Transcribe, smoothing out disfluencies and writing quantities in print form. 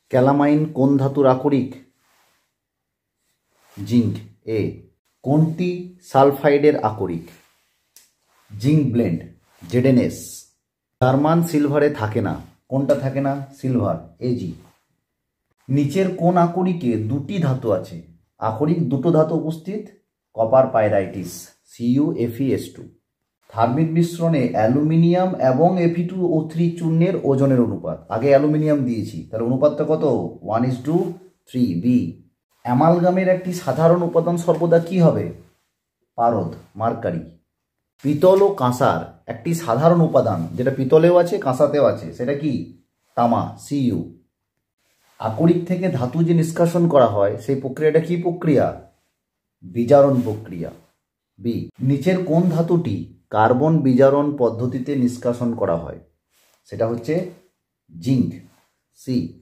Calamine কোন ধাতুর আকরিক? জিঙ্ক। এ। কোনটি সালফাইডের আকরিক? Zinc blende, ZnS. জার্মান সিলভারে থাকে না, কোনটা থাকে না? Silver, Ag. নিচের কোন আকরিকে দুটি ধাতু আছে? আকরিক দুটো ধাতু উপস্থিত, কপার পাইরাইটিস, CuFeS2। থার্মিক মিশ্রণে অ্যালুমিনিয়াম এবং Fe2O3 চূর্ণের ওজনের অনুপাত। আগে অ্যালুমিনিয়াম দিয়েছি, তার অনুপাতটা কত? 1:3। বি। অ্যামালগামের একটি সাধারণ উপাদান সর্বদা কি হবে? পারদ, মার্কারি। পিতল ও কাঁসার একটি সাধারণ উপাদান, যেটা পিতলেও আছে কাঁসাতেও আছে, সেটা কি? তামা, Cu। আকরিক থেকে ধাতু যে নিষ্কাশন করা হয় সেই প্রক্রিয়াটা কি প্রক্রিয়া? বিজারণ প্রক্রিয়া। বি। নিচের কোন ধাতুটি কার্বন বিজারণ পদ্ধতিতে নিষ্কাশন করা হয়? সেটা হচ্ছে জিঙ্ক, সি।